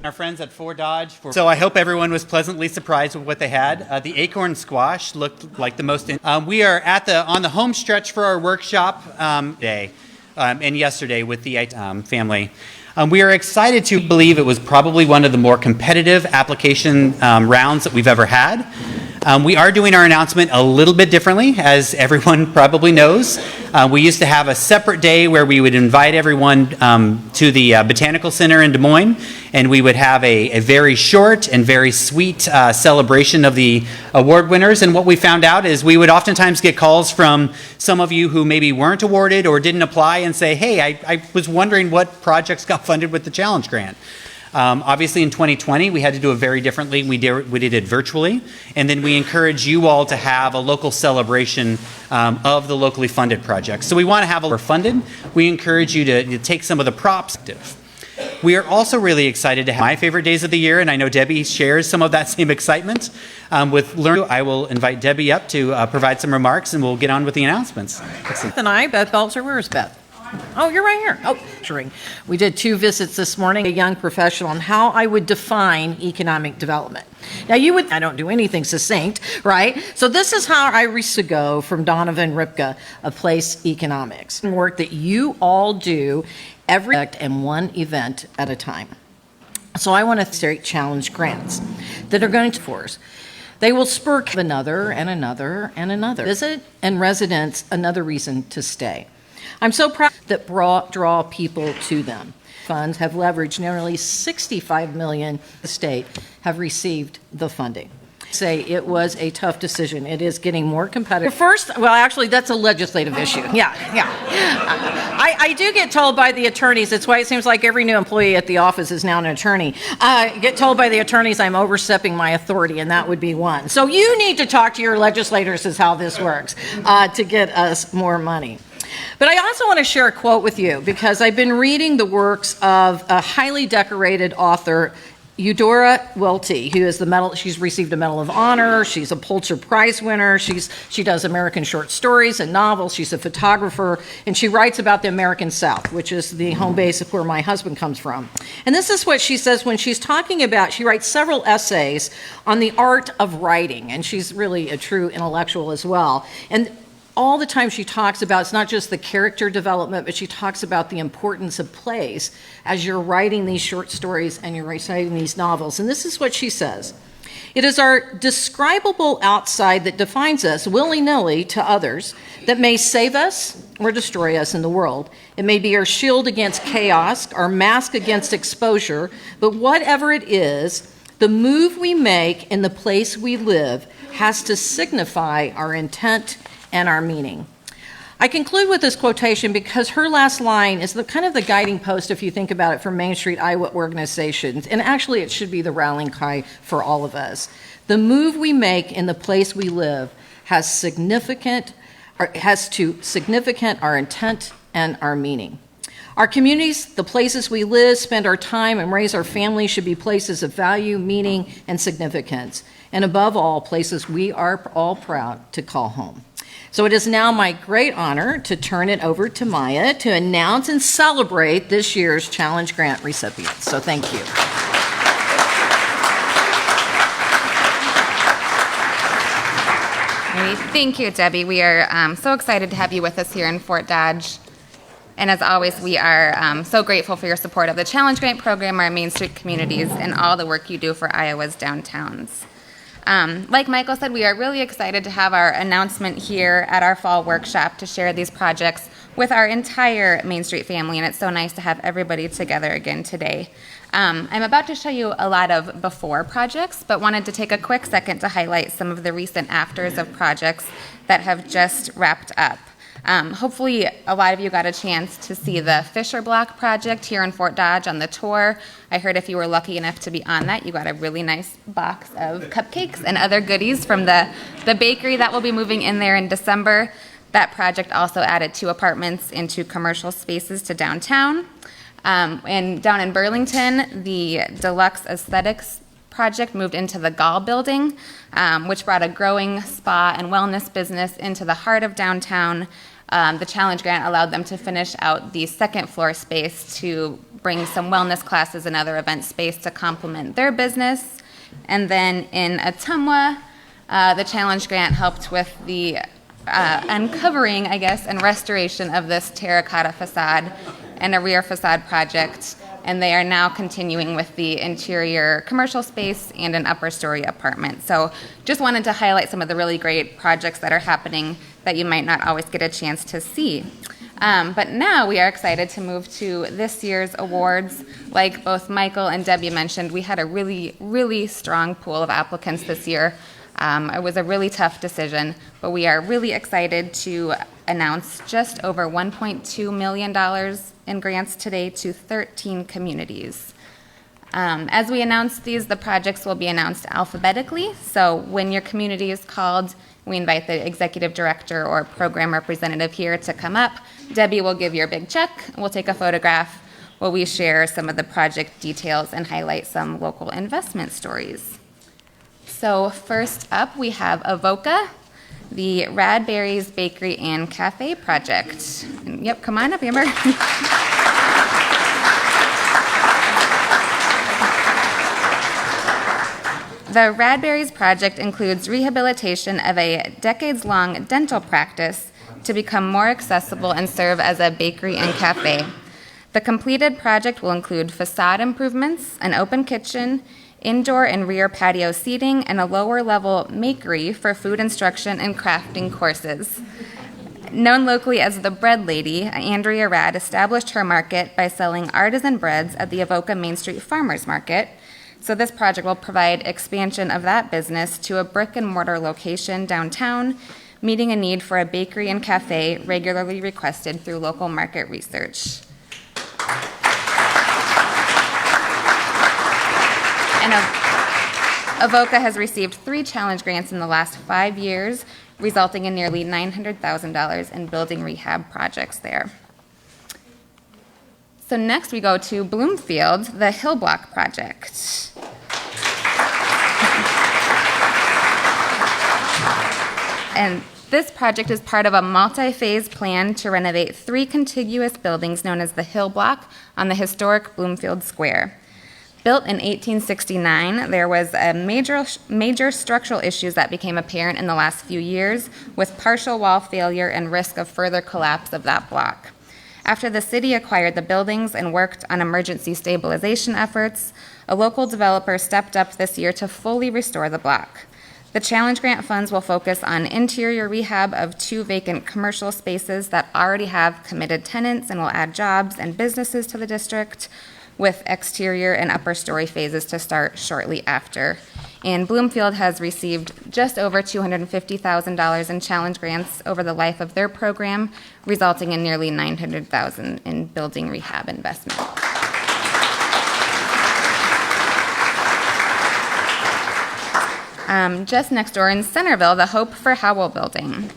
Our friends at Fort Dodge. So I hope everyone was pleasantly surprised with what they had. The acorn squash looked like the most. We are on the home stretch for our workshop today and yesterday with the family. We are excited to believe it was probably one of the more competitive application rounds that we've ever had. We are doing our announcement a little bit differently, as everyone probably knows. We used to have a separate day where we would invite everyone to the Botanical Center in Des Moines, and we would have a very short and very sweet celebration of the award winners. And what we found out is we would oftentimes get calls from some of you who maybe weren't awarded or didn't apply and say, hey, I was wondering what projects got funded with the Challenge Grant. Obviously in 2020 we had to do it very differently. We did it virtually, and then we encourage you all to have a local celebration of the locally funded projects. So we want to have a funded. We encourage you to take some of the props. We are also really excited to have my favorite days of the year, and I know Debbie shares some of that same excitement with Learn. I will invite Debbie up to provide some remarks, and we'll get on with the announcements. And I, Beth Belzer, where is Beth? Oh, you're right here. Oh, sure. We did 2 visits this morning, a young professional, on how I would define economic development. Now, I don't do anything succinct, right? So this is how I used to go from Donovan Ripka of Place Economics. Work that you all do every and one event at a time. So I want to create challenge grants that are going to force. They will spur another and another and another visit and residents another reason to stay. I'm so proud that draw people to them. Funds have leveraged nearly $65 million. The state have received the funding. Say it was a tough decision. It is getting more competitive. First, well, actually, that's a legislative issue. Yeah. I do get told by the attorneys. That's why it seems like every new employee at the office is now an attorney. Get told by the attorneys I'm overstepping my authority, and that would be one. So you need to talk to your legislators is how this works to get us more money. But I also want to share a quote with you because I've been reading the works of a highly decorated author, Eudora Welty, who is she's received a Medal of Honor, she's a Pulitzer Prize winner, she does American short stories and novels, she's a photographer, and she writes about the American South, which is the home base of where my husband comes from. And this is what she says when she's talking about, she writes several essays on the art of writing, and she's really a true intellectual as well. And all the time she talks about, it's not just the character development, but she talks about the importance of place as you're writing these short stories and you're reciting these novels. And this is what she says. It is our describable outside that defines us willy-nilly to others that may save us or destroy us in the world. It may be our shield against chaos, our mask against exposure, but whatever it is, the move we make in the place we live has to signify our intent and our meaning. I conclude with this quotation because her last line is kind of the guiding post, if you think about it, for Main Street Iowa organizations, and actually it should be the rallying cry for all of us. The move we make in the place we live has to significant our intent and our meaning. Our communities, the places we live, spend our time, and raise our families should be places of value, meaning, and significance, and above all, places we are all proud to call home. So it is now my great honor to turn it over to Maya to announce and celebrate this year's Challenge Grant recipients. So thank you. Thank you, Debbie. We are so excited to have you with us here in Fort Dodge. And as always, we are so grateful for your support of the Challenge Grant program, our Main Street communities, and all the work you do for Iowa's downtowns. Like Michael said, we are really excited to have our announcement here at our fall workshop to share these projects with our entire Main Street family, and it's so nice to have everybody together again today. I'm about to show you a lot of before projects, but wanted to take a quick second to highlight some of the recent afters of projects that have just wrapped up. Hopefully a lot of you got a chance to see the Fisher Block project here in Fort Dodge on the tour. I heard if you were lucky enough to be on that, you got a really nice box of cupcakes and other goodies from the bakery that will be moving in there in December. That project also added 2 apartments into commercial spaces to downtown. And down in Burlington, the Deluxe Aesthetics project moved into the Gall building, which brought a growing spa and wellness business into the heart of downtown. The challenge grant allowed them to finish out the second floor space to bring some wellness classes and other event space to complement their business. And then in Ottumwa, the challenge grant helped with the uncovering, I guess, and restoration of this terracotta facade and a rear facade project. And they are now continuing with the interior commercial space and an upper story apartment. So just wanted to highlight some of the really great projects that are happening that you might not always get a chance to see. But now we are excited to move to this year's awards. Like both Michael and Debbie mentioned, we had a really, really strong pool of applicants this year. It was a really tough decision, but we are really excited to announce just over $1.2 million in grants today to 13 communities. As we announce these, the projects will be announced alphabetically. So when your community is called, we invite the executive director or program representative here to come up. Debbie will give your big check. We'll take a photograph while we share some of the project details and highlight some local investment stories. So first up, we have Avoca, the Radberries Bakery and Cafe project. And yep, come on up, Amber. The Radberries project includes rehabilitation of a decades-long dental practice to become more accessible and serve as a bakery and cafe. The completed project will include facade improvements, an open kitchen, indoor and rear patio seating, and a lower-level makery for food instruction and crafting courses. Known locally as the Bread Lady, Andrea Rad established her market by selling artisan breads at the Avoca Main Street Farmers Market. So this project will provide expansion of that business to a brick-and-mortar location downtown, meeting a need for a bakery and cafe regularly requested through local market research. And Avoca has received 3 challenge grants in the last 5 years, resulting in nearly $900,000 in building rehab projects there. So next we go to Bloomfield, the Hill Block project. And this project is part of a multi-phase plan to renovate 3 contiguous buildings known as the Hill Block on the historic Bloomfield Square. Built in 1869, there was a major structural issues that became apparent in the last few years, with partial wall failure and risk of further collapse of that block. After the city acquired the buildings and worked on emergency stabilization efforts, a local developer stepped up this year to fully restore the block. The challenge grant funds will focus on interior rehab of 2 vacant commercial spaces that already have committed tenants and will add jobs and businesses to the district, with exterior and upper story phases to start shortly after. And Bloomfield has received just over $250,000 in challenge grants over the life of their program, resulting in nearly $900,000 in building rehab investment. Just next door in Centerville, the Hope for Howell building.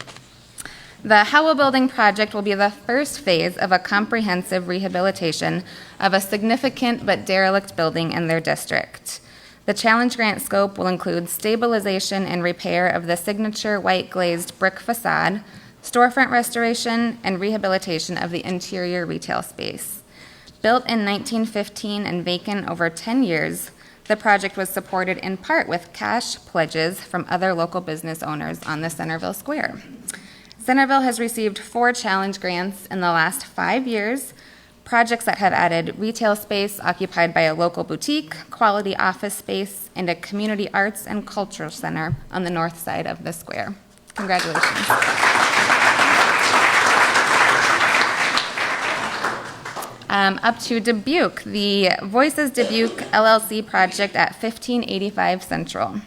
The Howell Building project will be the first phase of a comprehensive rehabilitation of a significant but derelict building in their district. The challenge grant scope will include stabilization and repair of the signature white glazed brick facade, storefront restoration, and rehabilitation of the interior retail space. Built in 1915 and vacant over 10 years, the project was supported in part with cash pledges from other local business owners on the Centerville Square. Centerville has received 4 challenge grants in the last 5 years, projects that have added retail space occupied by a local boutique, quality office space, and a community arts and cultural center on the north side of the square. Congratulations. Up to Dubuque, the Voices Dubuque LLC project at 1585 Central.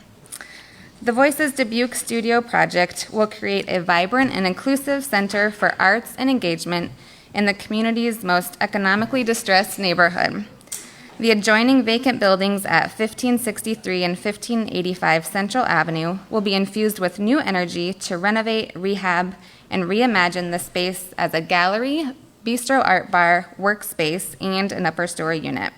The Voices Dubuque Studio project will create a vibrant and inclusive center for arts and engagement in the community's most economically distressed neighborhood. The adjoining vacant buildings at 1563 and 1585 Central Avenue will be infused with new energy to renovate, rehab, and reimagine the space as a gallery, bistro art bar, workspace, and an upper story unit.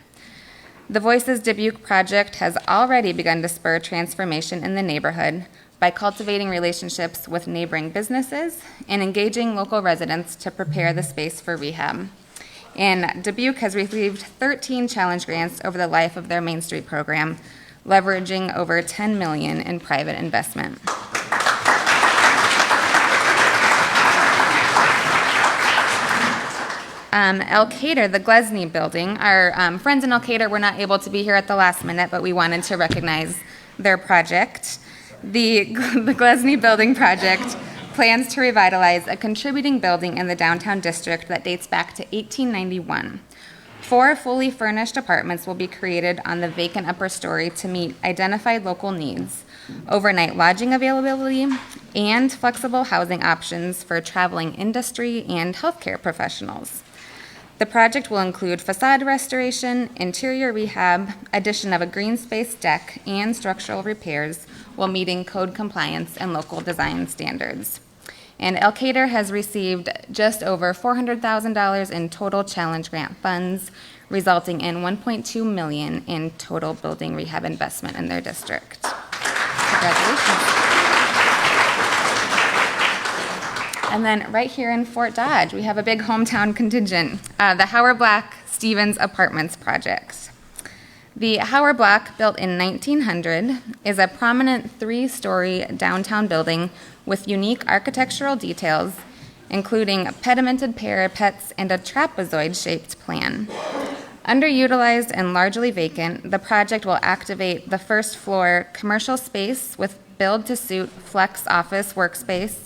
The Voices Dubuque project has already begun to spur transformation in the neighborhood, by cultivating relationships with neighboring businesses and engaging local residents to prepare the space for rehab. And Dubuque has received 13 challenge grants over the life of their Main Street program, leveraging over $10 million in private investment. Elkader, the Glesney building, our friends in Elkader were not able to be here at the last minute, but we wanted to recognize their project. The Glesney building project plans to revitalize a contributing building in the downtown district that dates back to 1891. 4 fully furnished apartments will be created on the vacant upper story to meet identified local needs, overnight lodging availability, and flexible housing options for traveling industry and healthcare professionals. The project will include facade restoration, interior rehab, addition of a green space deck, and structural repairs while meeting code compliance and local design standards. And Elkader has received just over $400,000 in total challenge grant funds, resulting in $1.2 million in total building rehab investment in their district. Congratulations. And then right here in Fort Dodge, we have a big hometown contingent, the Howard Black Stevens Apartments project. The Howard Block, built in 1900, is a prominent 3-story downtown building with unique architectural details, including pedimented parapets and a trapezoid-shaped plan. Underutilized and largely vacant, the project will activate the first floor commercial space with build-to-suit flex office workspace,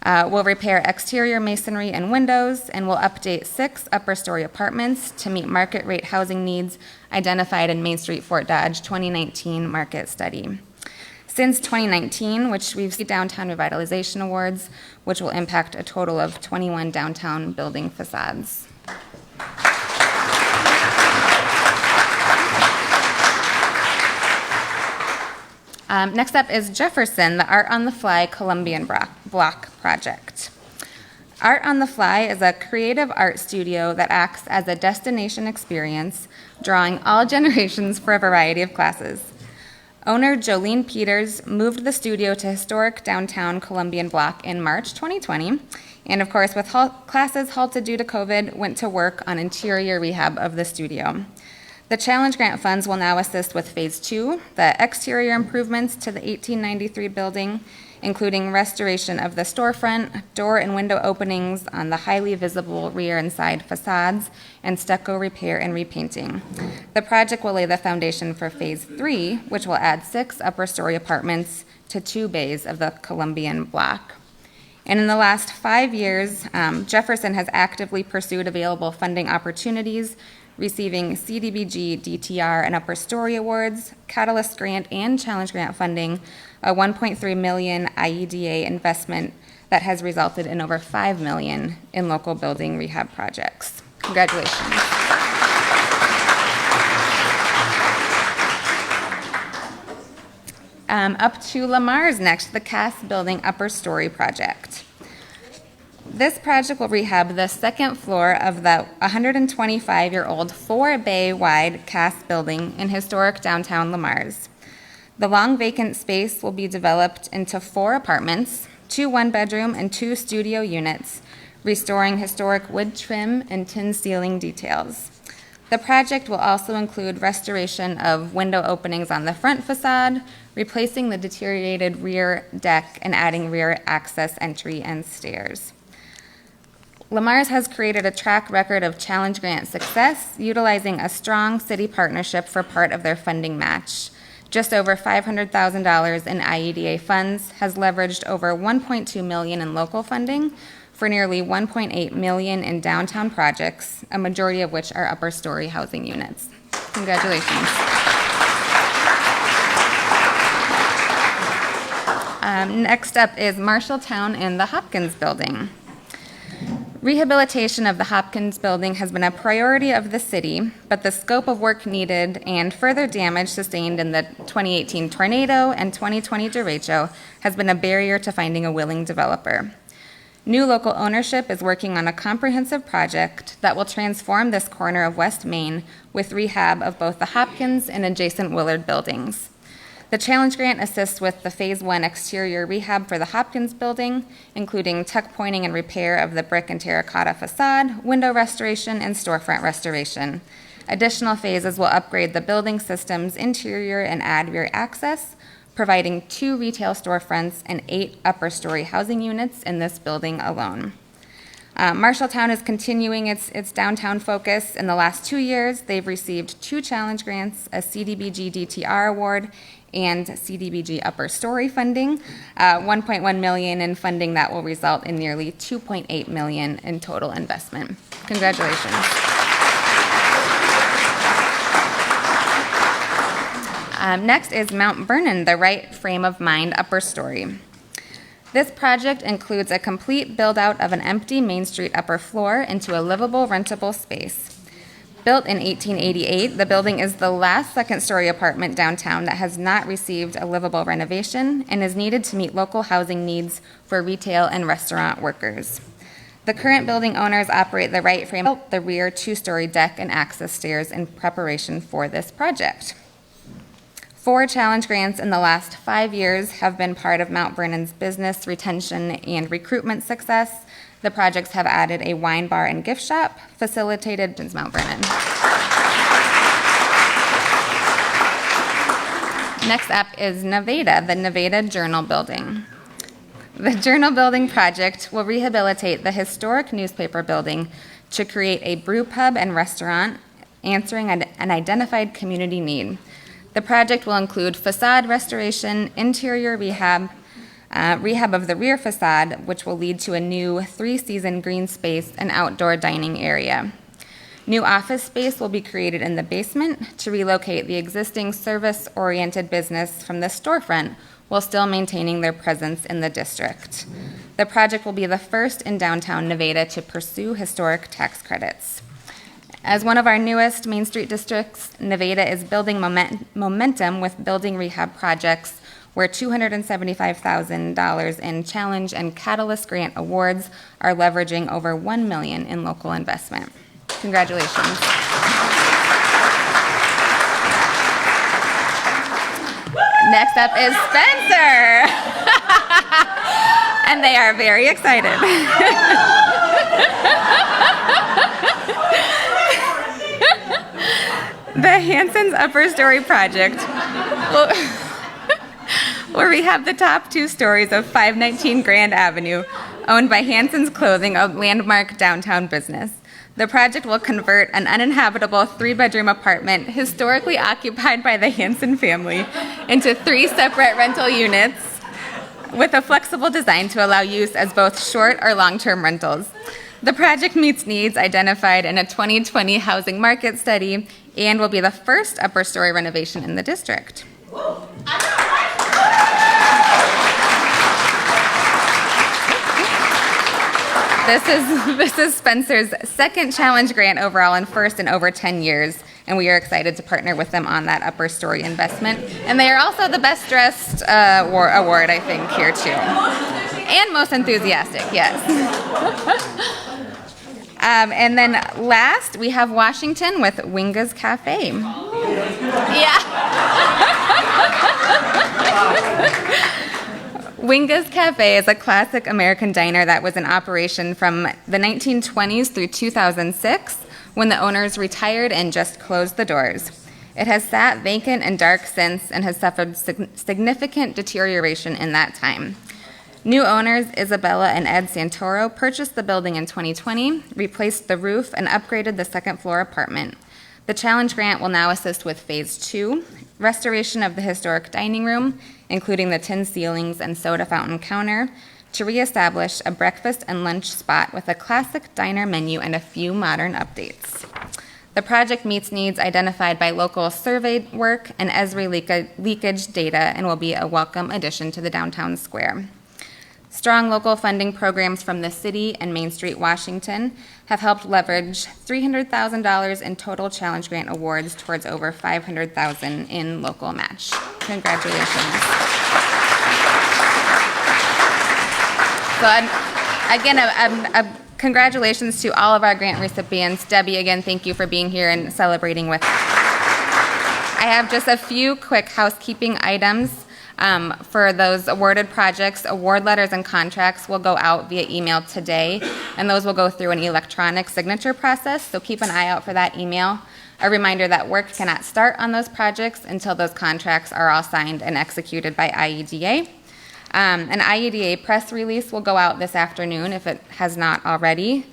will repair exterior masonry and windows, and will update 6 upper-story apartments to meet market-rate housing needs identified in Main Street Fort Dodge 2019 market study. Since 2019, which we've seen Downtown Revitalization Awards, which will impact a total of 21 downtown building facades. Next up is Jefferson, the Art on the Fly Columbian Block project. Art on the Fly is a creative art studio that acts as a destination experience, drawing all generations for a variety of classes. Owner Jolene Peters moved the studio to historic downtown Columbian Block in March 2020, and of course, with classes halted due to COVID, went to work on interior rehab of the studio. The challenge grant funds will now assist with phase 2, the exterior improvements to the 1893 building, including restoration of the storefront, door and window openings on the highly visible rear and side facades, and stucco repair and repainting. The project will lay the foundation for phase 3, which will add 6 upper story apartments to 2 bays of the Columbian Block. And in the last 5 years, Jefferson has actively pursued available funding opportunities, receiving CDBG, DTR, and Upper Story Awards, Catalyst Grant, and Challenge Grant funding, a $1.3 million IEDA investment that has resulted in over $5 million in local building rehab projects. Congratulations. Up to Lamar's next, the Cass Building Upper Story project. This project will rehab the second floor of the 125-year-old 4-bay wide Cass building in historic downtown Lamar's. The long vacant space will be developed into 4 apartments, 2 one-bedroom and 2 studio units, restoring historic wood trim and tin ceiling details. The project will also include restoration of window openings on the front facade, replacing the deteriorated rear deck, and adding rear access entry and stairs. Lamar's has created a track record of challenge grant success, utilizing a strong city partnership for part of their funding match. Just over $500,000 in IEDA funds has leveraged over $1.2 million in local funding for nearly $1.8 million in downtown projects, a majority of which are upper story housing units. Congratulations. Next up is Marshalltown and the Hopkins Building. Rehabilitation of the Hopkins Building has been a priority of the city, but the scope of work needed and further damage sustained in the 2018 tornado and 2020 derecho has been a barrier to finding a willing developer. New local ownership is working on a comprehensive project that will transform this corner of West Main with rehab of both the Hopkins and adjacent Willard buildings. The challenge grant assists with the Phase 1 exterior rehab for the Hopkins building, including tuck pointing and repair of the brick and terracotta facade, window restoration, and storefront restoration. Additional phases will upgrade the building system's interior and add rear access, providing 2 retail storefronts and 8 upper-story housing units in this building alone. Marshalltown is continuing its downtown focus. In the last 2 years, they've received 2 challenge grants, a CDBG DTR award, and CDBG upper story funding, $1.1 million in funding that will result in nearly $2.8 million in total investment. Congratulations. Next is Mount Vernon, the right frame of mind upper story. This project includes a complete build-out of an empty Main Street upper floor into a livable, rentable space. Built in 1888, the building is the last second-story apartment downtown that has not received a livable renovation and is needed to meet local housing needs for retail and restaurant workers. The current building owners operate the right frame, the rear 2-story deck and access stairs in preparation for this project. 4 challenge grants in the last 5 years have been part of Mount Vernon's business retention and recruitment success. The projects have added a wine bar and gift shop, facilitated in Mount Vernon. Next up is Nevada, the Nevada Journal Building. The Journal Building project will rehabilitate the historic newspaper building to create a brew pub and restaurant, answering an identified community need. The project will include facade restoration, interior rehab, rehab of the rear facade, which will lead to a new 3-season green space and outdoor dining area. New office space will be created in the basement to relocate the existing service-oriented business from the storefront while still maintaining their presence in the district. The project will be the first in downtown Nevada to pursue historic tax credits. As one of our newest Main Street districts, Nevada is building momentum with building rehab projects where $275,000 in Challenge and Catalyst Grant awards are leveraging over $1 million in local investment. Congratulations. Next up is Spencer. And they are very excited. The Hanson's Upper Story project will rehab the top 2 stories of 519 Grand Avenue, owned by Hanson's Clothing, a landmark downtown business. The project will convert an uninhabitable 3-bedroom apartment historically occupied by the Hanson family into 3 separate rental units with a flexible design to allow use as both short or long-term rentals. The project meets needs identified in a 2020 housing market study and will be the first upper story renovation in the district. This is Spencer's second challenge grant overall and first in over 10 years, and we are excited to partner with them on that upper story investment. And they are also the best dressed award, I think, here too. And most enthusiastic, yes. And then last, we have Washington with Winga's Cafe. Yeah. Winga's Cafe is a classic American diner that was in operation from the 1920s through 2006, when the owners retired and just closed the doors. It has sat vacant and dark since and has suffered significant deterioration in that time. New owners Isabella and Ed Santoro purchased the building in 2020, replaced the roof, and upgraded the second-floor apartment. The challenge grant will now assist with Phase 2, restoration of the historic dining room, including the tin ceilings and soda fountain counter, to reestablish a breakfast and lunch spot with a classic diner menu and a few modern updates. The project meets needs identified by local survey work and Esri leakage data and will be a welcome addition to the downtown square. Strong local funding programs from the city and Main Street, Washington, have helped leverage $300,000 in total challenge grant awards towards over $500,000 in local match. Congratulations. So again, congratulations to all of our grant recipients. Debbie, again, thank you for being here and celebrating with us. I have just a few quick housekeeping items. For those awarded projects, award letters and contracts will go out via email today, and those will go through an electronic signature process, so keep an eye out for that email. A reminder that work cannot start on those projects until those contracts are all signed and executed by IEDA. An IEDA press release will go out this afternoon if it has not already.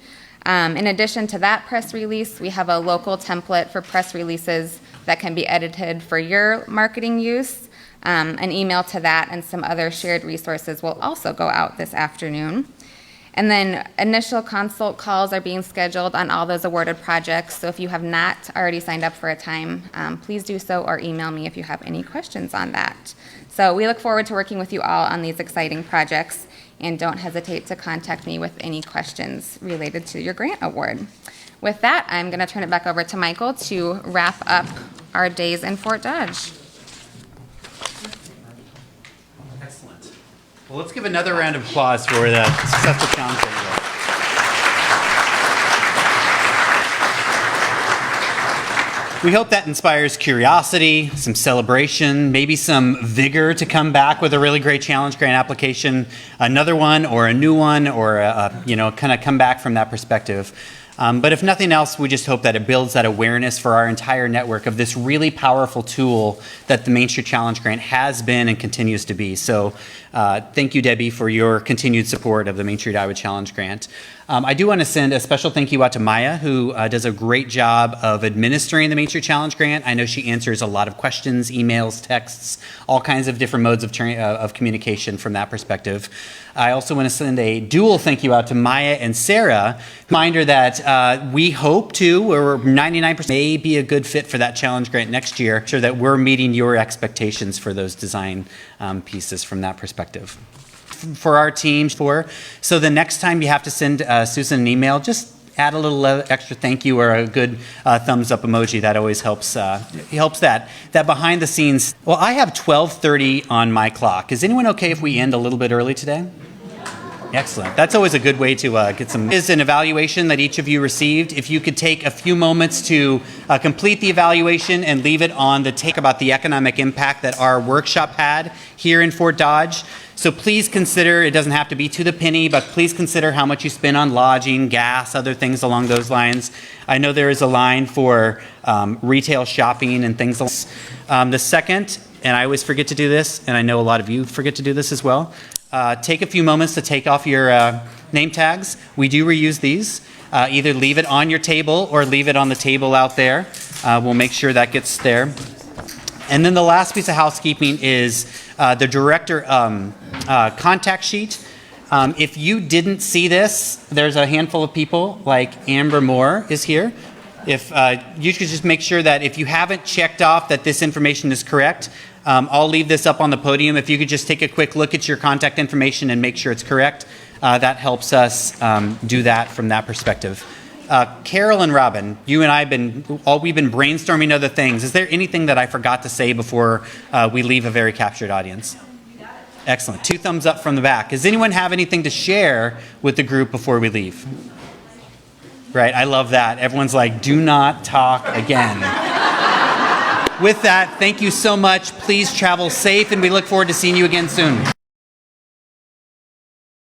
In addition to that press release, we have a local template for press releases that can be edited for your marketing use. An email to that and some other shared resources will also go out this afternoon. And then initial consult calls are being scheduled on all those awarded projects. So if you have not already signed up for a time, please do so or email me if you have any questions on that. So we look forward to working with you all on these exciting projects, and don't hesitate to contact me with any questions related to your grant award. With that, I'm going to turn it back over to Michael to wrap up our days in Fort Dodge. Excellent. Well, let's give another round of applause for the successful challenge. We hope that inspires curiosity, some celebration, maybe some vigor to come back with a really great challenge grant application, another one or a new one, or kind of come back from that perspective. But if nothing else, we just hope that it builds that awareness for our entire network of this really powerful tool that the Main Street Challenge Grant has been and continues to be. So thank you, Debbie, for your continued support of the Main Street Iowa Challenge Grant. I do want to send a special thank you out to Maya, who does a great job of administering the Main Street Challenge Grant. I know she answers a lot of questions, emails, texts, all kinds of different modes of communication from that perspective. I also want to send a dual thank you out to Maya and Sarah. Reminder that we hope to, or 99% may be a good fit for that challenge grant next year, sure that we're meeting your expectations for those design pieces from that perspective. For our team, so the next time you have to send Susan an email, just add a little extra thank you or a good thumbs up emoji. That always helps. Helps that behind the scenes. Well, I have 12:30 on my clock. Is anyone okay if we end a little bit early today? Excellent. That's always a good way to get some. Is an evaluation that each of you received. If you could take a few moments to complete the evaluation and leave it on the take about the economic impact that our workshop had here in Fort Dodge. So please consider, it doesn't have to be to the penny, but please consider how much you spend on lodging, gas, other things along those lines. I know there is a line for retail shopping and things like that. The second, and I always forget to do this, and I know a lot of you forget to do this as well, take a few moments to take off your name tags. We do reuse these. Either leave it on your table or leave it on the table out there. We'll make sure that gets there. And then the last piece of housekeeping is the director contact sheet. If you didn't see this, there's a handful of people, like Amber Moore is here. If you could just make sure that if you haven't checked off that this information is correct, I'll leave this up on the podium. If you could just take a quick look at your contact information and make sure it's correct, that helps us do that from that perspective. Carol and Robin, you and I we've been brainstorming other things. Is there anything that I forgot to say before we leave a very captured audience? Excellent. 2 thumbs up from the back. Does anyone have anything to share with the group before we leave? Right, I love that. Everyone's like, do not talk again. With that, thank you so much. Please travel safe, and we look forward to seeing you again soon.